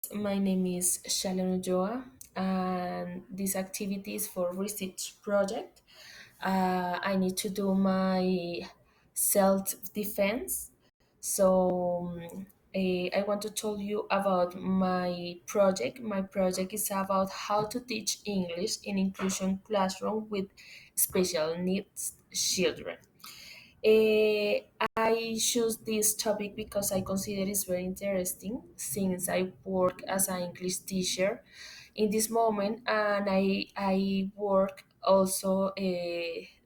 My name is Shalon Ulloa, and this activity is for research project. I need to do my self defense. So I want to tell you about my project. My project is about how to teach English in inclusion classroom with special needs children. Eh, I choose this topic because I consider it's very interesting since I work as an English teacher in this moment, and I work also.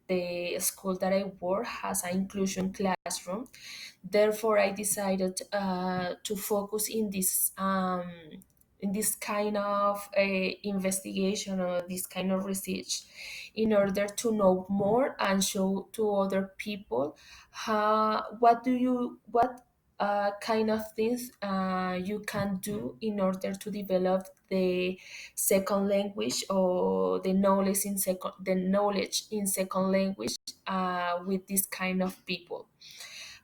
The school that I work has an inclusion classroom. Therefore, I decided to focus in this kind of investigation or this kind of research in order to know more and show to other people how what kind of things you can do in order to develop the second language or the knowledge in second language with this kind of people.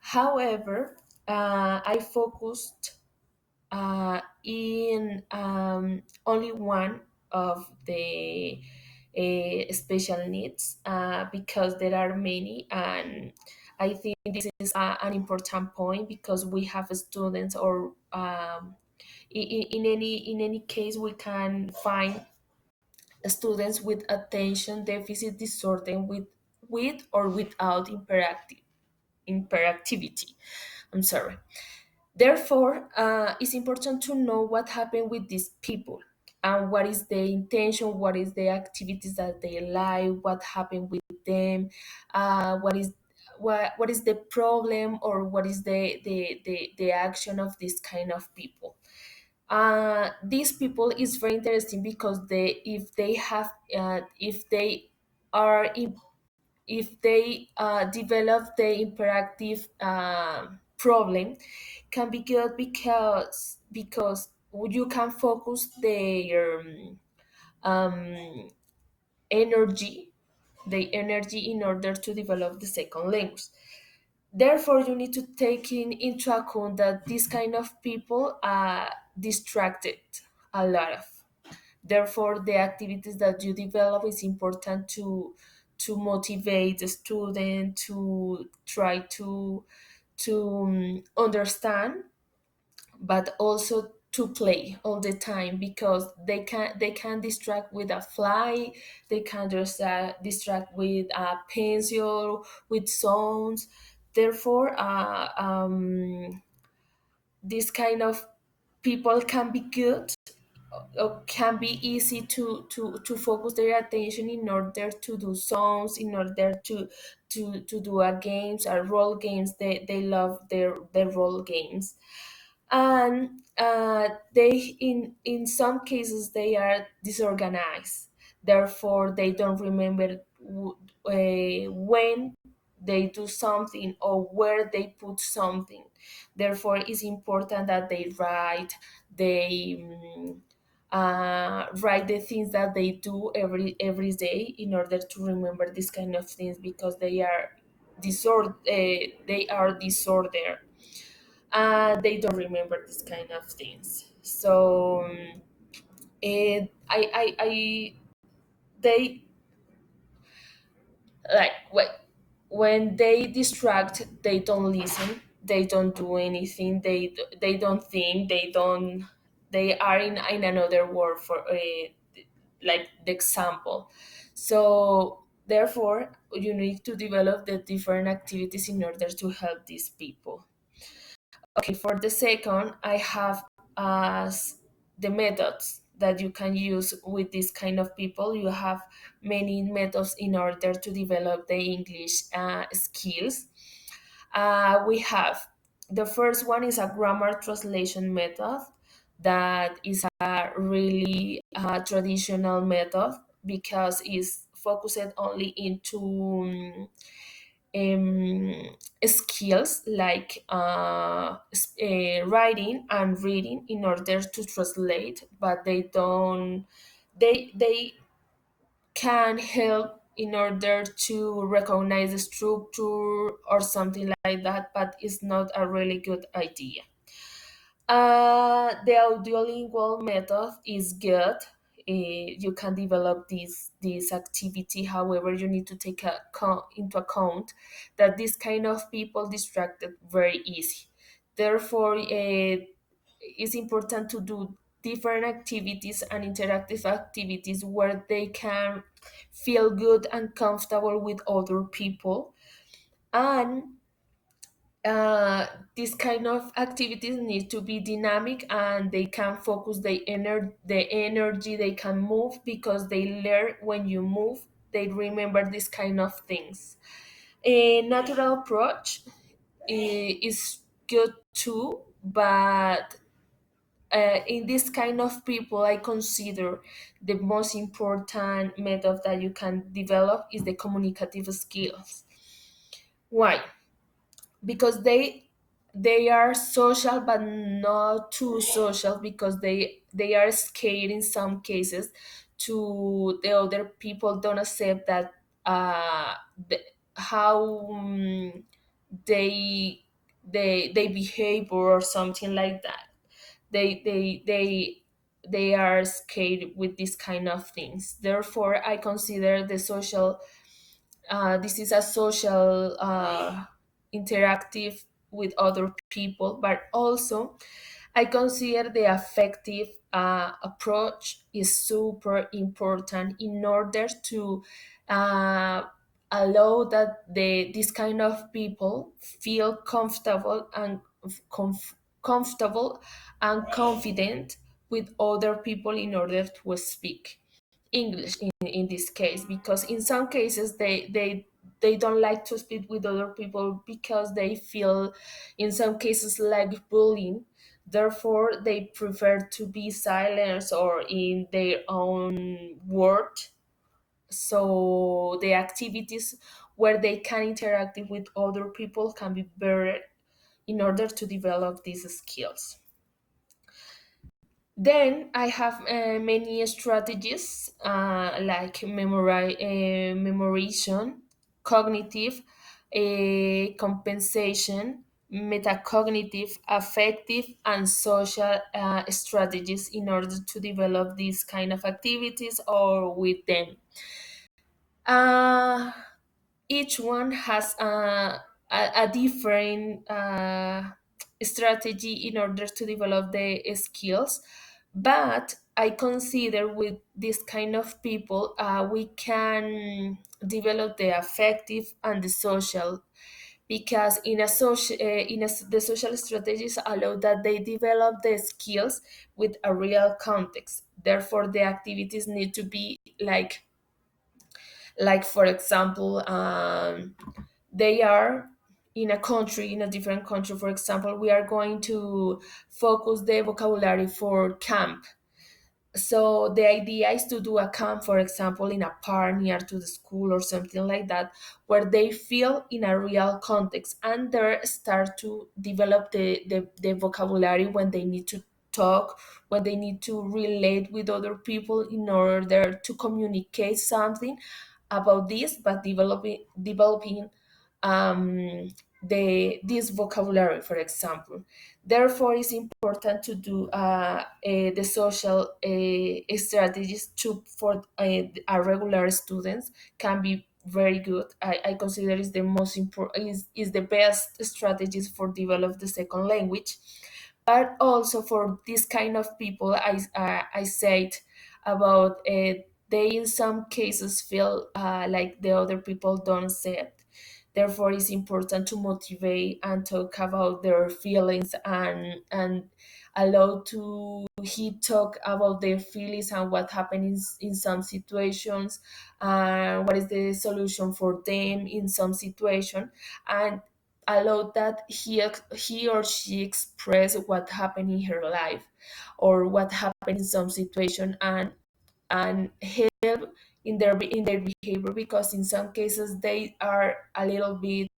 However, I focused in only one of the special needs because there are many, and I think this is an important point because we have students or in any case we can find students with attention deficit disorder with or without hyperactivity. I'm sorry. Therefore, it's important to know what happened with these people and what is the intention, what is the activities that they like, what happened with them, what is the problem or what is the action of this kind of people. These people is very interesting because they have if they are in if they develop the interactive problem can be good because you can focus their um, energy the energy in order to develop the second language. Therefore, you need to take into account that this kind of people are distracted a lot of. Therefore, the activities that you develop is important to motivate the student to try to understand, but also to play all the time because they can distract with a fly, they can just distract with a pencil, with sounds. Therefore, this kind of people can be good can be easy to focus their attention in order to do songs, in order to do a games or role games. They love their role games, and they in some cases they are disorganized. Therefore, they don't remember when they do something or where they put something. Therefore, it's important that they they write the things that they do every day in order to remember these kind of things because they are disorder, they don't remember this kind of things. So I they like when they distract, they don't listen, they don't do anything, they don't think, they are in another world for like the example. So therefore, you need to develop the different activities in order to help these people. Okay, for the second, I have as the methods that you can use with this kind of people. You have many methods in order to develop the English skills. We have the first one is a grammar translation method that is a really traditional method because it's focused only into skills like writing and reading in order to translate, but they can help in order to recognize the structure or something like that, but it's not a really good idea. The audiolingual method is good. You can develop this activity. However, you need to take into account that this kind of people distracted very easy. Therefore, it's important to do different activities and interactive activities where they can feel good and comfortable with other people. And uh, these kind of activities need to be dynamic, and they can focus the energy. They can move because they learn when you move. They remember these kind of things. A natural approach is good too, but in this kind of people, I consider the most important method that you can develop is the communicative skills. Why? Because they are social but not too social, because they are scared in some cases to the other people don't accept that the, how they behave or something like that. They are scared with this kind of things. Therefore, I consider the social this is a social interactive with other people, but also I consider the affective approach is super important in order to uh, allow that this kind of people feel comfortable and confident with other people in order to speak English in this case, because in some cases they don't like to speak with other people because they feel in some cases like bullying. Therefore, they prefer to be silent or in their own world. So the activities where they can interact with other people can be better in order to develop these skills. Then I have many strategies like memorization, cognitive, compensation, metacognitive, affective, and social strategies in order to develop these kind of activities or with them. Uh, each one has a different strategy in order to develop the skills, but I consider with this kind of people we can develop the affective and the social, because the social strategies allow that they develop the skills with a real context. Therefore, the activities need to be like for example, they are in a country, in a different country. For example, we are going to focus the vocabulary for camp. So the idea is to do a camp, for example, in a park near to the school or something like that, where they feel in a real context and there start to develop the vocabulary when they need to talk, when they need to relate with other people in order to communicate something about this, but developing this vocabulary, for example. Therefore, it's important to do the social strategies to for our regular students can be very good. I consider is the most important is the best strategies for develop the second language, but also for this kind of people. I said about they in some cases feel like the other people don't accept. Therefore, it's important to motivate and talk about their feelings and allow to he talk about their feelings and what happens in some situations and what is the solution for them in some situation, and allow that he or she express what happened in her life or what happened in some situation, and help in their behavior, because in some cases they are a little bit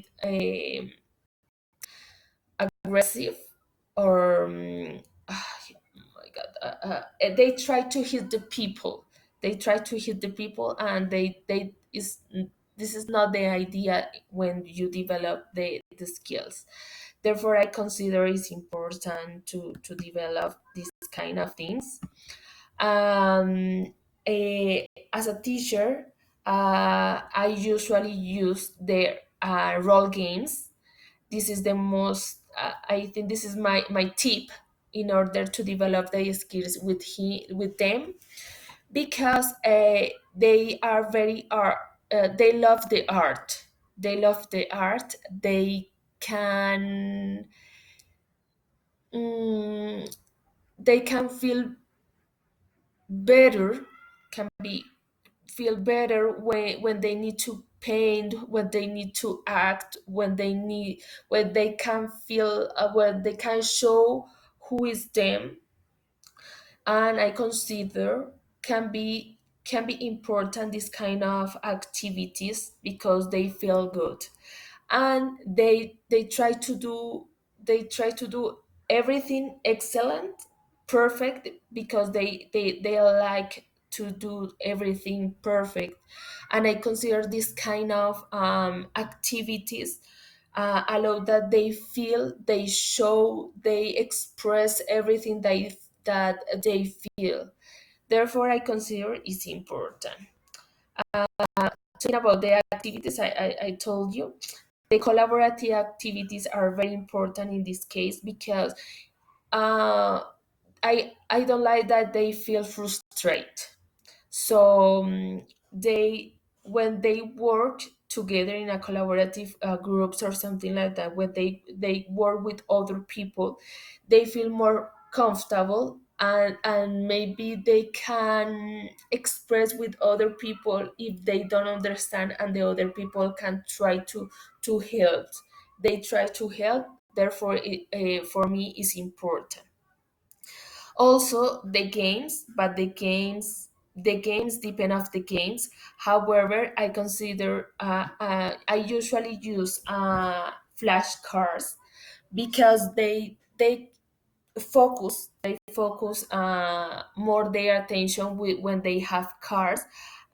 aggressive or oh my god, they try to hit the people, and they is this is not the idea when you develop the skills. Therefore, I consider it's important to develop these kind of things. um, as a teacher, I usually use the role games. This is the most, I think this is my tip in order to develop the skills with them, because they are very art. They love the art. They love the art. They can, mm, they can feel better, can be feel better when they need to paint, when they need to act, when they can feel, when they can show who is them. And I consider can be important, this kind of activities, because they feel good, and they try to do everything excellent, perfect, because they like to do everything perfect. And I consider this kind of activities allow that they feel, they show, they express everything that they feel. Therefore, I consider it's important. Talking about the activities, I told you, the collaborative activities are very important in this case, because uh, I don't like that they feel frustrated. So they when they work together in a collaborative groups or something like that, when they work with other people, they feel more comfortable, and maybe they can express with other people if they don't understand, and the other people can try to help. They try to help. Therefore, for me, is important. Also the games, but the games depend of the games. However, I consider, I usually use flashcards, because they focus more their attention when they have cards.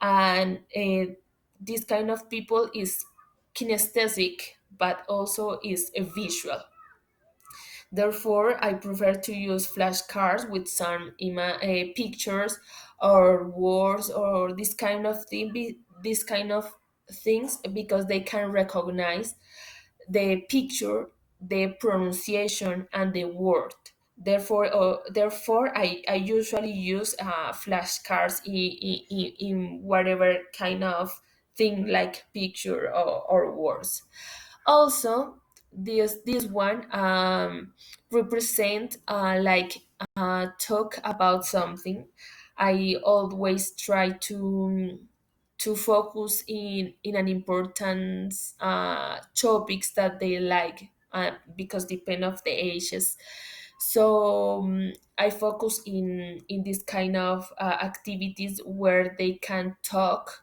And this kind of people is kinesthetic, but also is a visual. Therefore, I prefer to use flashcards with some pictures or words, or this kind of thing, this kind of things, because they can recognize the picture, the pronunciation, and the word. Therefore, I usually use flashcards in whatever kind of thing, like picture or words. Also, this one represent, like, talk about something. I always try to focus in an important topics that they like, because depend of the ages. So I focus in this kind of activities where they can talk,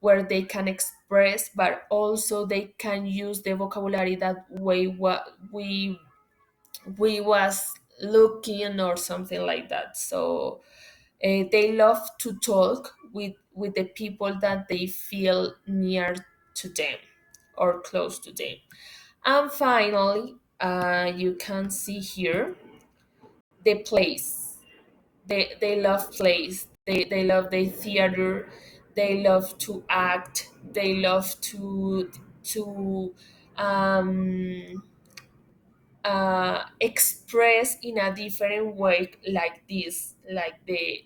where they can express, but also they can use the vocabulary that we was looking, or something like that. So they love to talk with the people that they feel near to them or close to them. And finally, you can see here the place. They love plays. They love the theater. They love to act. They love to um, express in a different way, like this, like the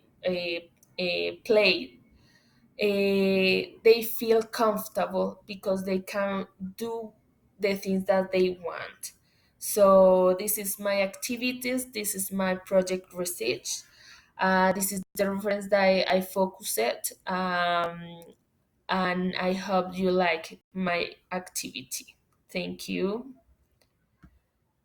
play. They feel comfortable because they can do the things that they want. So this is my activities. This is my project research. This is the reference that I focus it, and I hope you like my activity. Thank you.